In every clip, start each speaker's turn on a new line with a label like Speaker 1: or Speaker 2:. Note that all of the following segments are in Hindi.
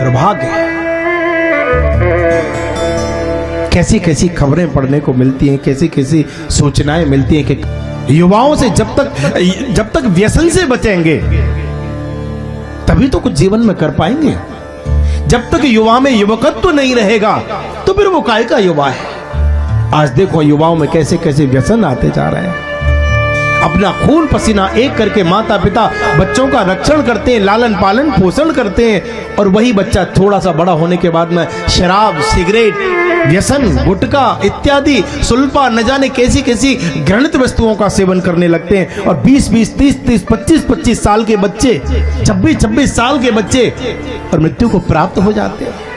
Speaker 1: दुर्भाग्य है। कैसी कैसी खबरें पढ़ने को मिलती हैं, कैसी कैसी सूचनाएं मिलती हैं कि युवाओं से जब तक व्यसन से बचेंगे तभी तो कुछ जीवन में कर पाएंगे। जब तक युवा में युवकत्व नहीं रहेगा तो फिर वो काय का युवा है। आज देखो युवाओं में कैसे कैसे व्यसन आते जा रहे हैं। अपना खून पसीना एक करके माता पिता बच्चों का रक्षण करते हैं, लालन पालन पोषण करते हैं, और वही बच्चा थोड़ा सा बड़ा होने के बाद में शराब, सिगरेट, व्यसन, गुटखा इत्यादि सुल्फा न जाने कैसी कैसी घृणित वस्तुओं का सेवन करने लगते हैं। और 20-20, 30-30, 25-25 साल के बच्चे, 26-26 साल के बच्चे और मृत्यु को प्राप्त हो जाते हैं।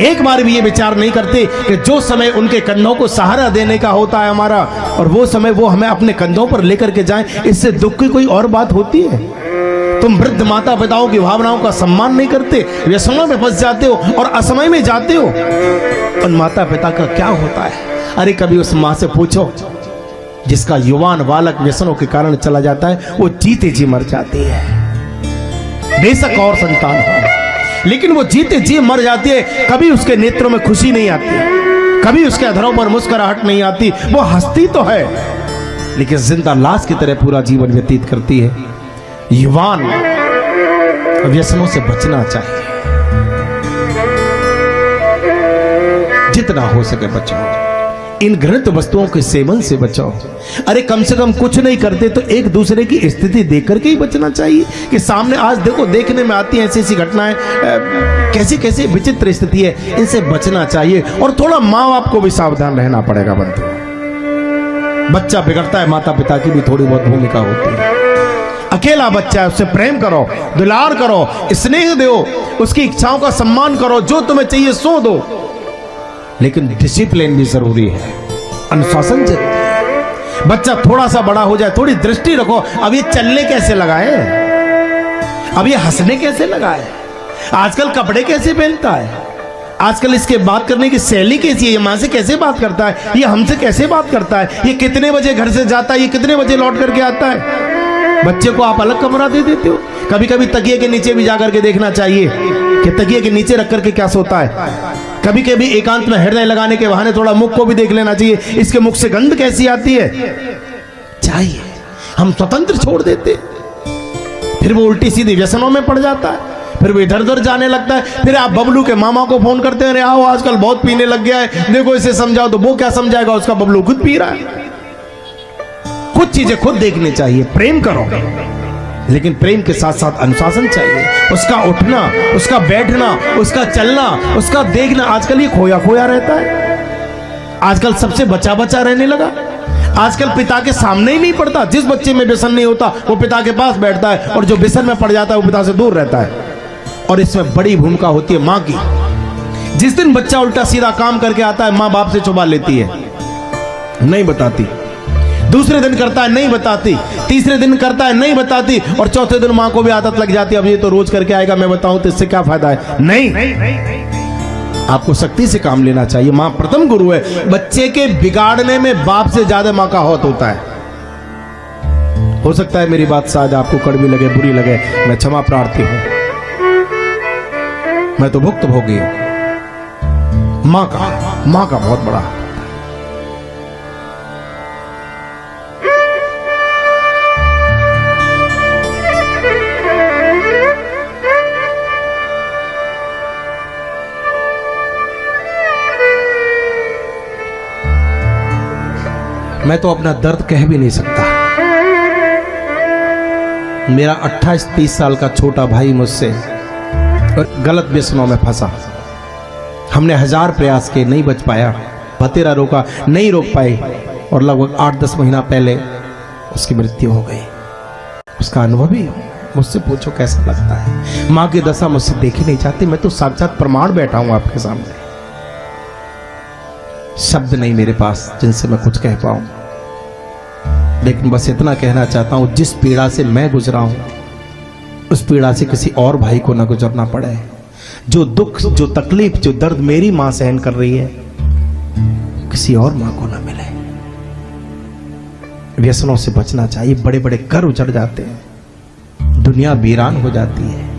Speaker 1: एक बार भी ये विचार नहीं करते कि जो समय उनके कंधों को सहारा देने का होता है हमारा, और वो समय वो हमें अपने कंधों पर लेकर के जाएं, इससे दुख की कोई और बात होती है? तुम वृद्ध माता पिताओं की भावनाओं का सम्मान नहीं करते, व्यसनों में फंस जाते हो और असमय में जाते हो। उन माता पिता का क्या होता है? अरे कभी उस माँ से पूछो जिसका युवान बालक व्यसनों के कारण चला जाता है, वो जीते जी मर जाती है। बेशक और संतान हो, लेकिन वो जीते जी मर जाती है। कभी उसके नेत्रों में खुशी नहीं आती, कभी उसके अधरों पर मुस्कुराहट नहीं आती। वो हंसती तो है लेकिन जिंदा लाश की तरह पूरा जीवन व्यतीत करती है। युवान व्यसनों से बचना चाहिए, जितना हो सके बचो, इन घृणित वस्तुओं के सेवन से बचाओ। अरे कम से कम कुछ नहीं करते तो एक दूसरे की स्थिति देख करके ही बचना चाहिए कि सामने आज देखो देखने में आती है ऐसी ऐसी घटनाएं, कैसी कैसी विचित्र स्थिति है, इनसे बचना चाहिए। और थोड़ा माँ बाप को भी सावधान रहना पड़ेगा बंधु। बच्चा बिगड़ता है, माता पिता की भी थोड़ी बहुत भूमिका होती है। अकेला बच्चा है, उससे प्रेम करो, दुलार करो, स्नेह दो, उसकी इच्छाओं का सम्मान करो, जो तुम्हें चाहिए सो दो, लेकिन डिसिप्लिन भी जरूरी है, अनुशासन जरूरी है। बच्चा थोड़ा सा बड़ा हो जाए, थोड़ी दृष्टि रखो। अब ये चलने कैसे लगा है, अब ये हंसने कैसे लगा है, आजकल कपड़े कैसे पहनता है, आजकल इसके बात करने की शैली कैसी है, ये माँ से कैसे बात करता है, ये हमसे कैसे बात करता है, ये कितने बजे घर से जाता है, ये कितने बजे लौट करके आता है। बच्चे को आप अलग कमरा दे देते हो। कभी कभी तकिए के नीचे भी जाकर के देखना चाहिए कि तकिए के नीचे रख करके क्या सोता है। कभी कभी एकांत में हृदय लगाने के बहाने थोड़ा मुख को भी देख लेना चाहिए, इसके मुख से गंध कैसी आती है। चाहिए हम स्वतंत्र छोड़ देते, फिर वो उल्टी सीधी व्यसनों में पड़ जाता है, फिर वो इधर उधर जाने लगता है। फिर आप बबलू के मामा को फोन करते हैं, अरे आओ आजकल बहुत पीने लग गया है, देखो इसे समझाओ, तो वो क्या समझाएगा, उसका बबलू खुद पी रहा है। कुछ चीजें खुद देखनी चाहिए। प्रेम करो, लेकिन प्रेम के साथ साथ अनुशासन चाहिए। उसका उठना, उसका बैठना, उसका चलना, उसका देखना। आजकल ये खोया खोया रहता है, आजकल सबसे बचा बचा रहने लगा। आजकल पिता के सामने ही नहीं पड़ता। जिस बच्चे में व्यसन नहीं होता वो पिता के पास बैठता है, और जो व्यसन में पड़ जाता है वो पिता से दूर रहता है। और इसमें बड़ी भूमिका होती है माँ की। जिस दिन बच्चा उल्टा सीधा काम करके आता है, माँ बाप से छुपा लेती है, नहीं बताती। दूसरे दिन करता है, नहीं बताती। तीसरे दिन करता है, नहीं बताती। और चौथे दिन माँ को भी आदत लग जाती है, अब ये तो रोज करके आएगा, मैं बताऊं तो इससे क्या फायदा है। नहीं, आपको सख्ती से काम लेना चाहिए। माँ प्रथम गुरु है। बच्चे के बिगाड़ने में बाप से ज्यादा माँ का हाथ होता है। हो सकता है मेरी बात शायद आपको कड़वी लगे, बुरी लगे, मैं क्षमा प्रार्थी हूं। मैं तो भुक्तभोगी हूं। माँ का बहुत बड़ा। मैं तो अपना दर्द कह भी नहीं सकता। मेरा 28-30 साल का छोटा भाई मुझसे और गलत व्यसनों में फंसा। हमने 1000 प्रयास किए, नहीं बच पाया। भतेरा रोका, नहीं रोक पाए, और लगभग 8-10 महीना पहले उसकी मृत्यु हो गई। उसका अनुभव ही मुझसे पूछो कैसा लगता है। माँ की दशा मुझसे देखी नहीं जाती। मैं तो साक्षात प्रमाण बैठा हूं आपके सामने। शब्द नहीं मेरे पास जिनसे मैं कुछ कह पाऊं, लेकिन बस इतना कहना चाहता हूं, जिस पीड़ा से मैं गुजरा हूं उस पीड़ा से किसी और भाई को ना गुजरना पड़े। जो दुख, जो तकलीफ, जो दर्द मेरी मां सहन कर रही है, किसी और मां को ना मिले। व्यसनों से बचना चाहिए। बड़े बड़े घर उजड़ जाते हैं, दुनिया वीरान हो जाती है।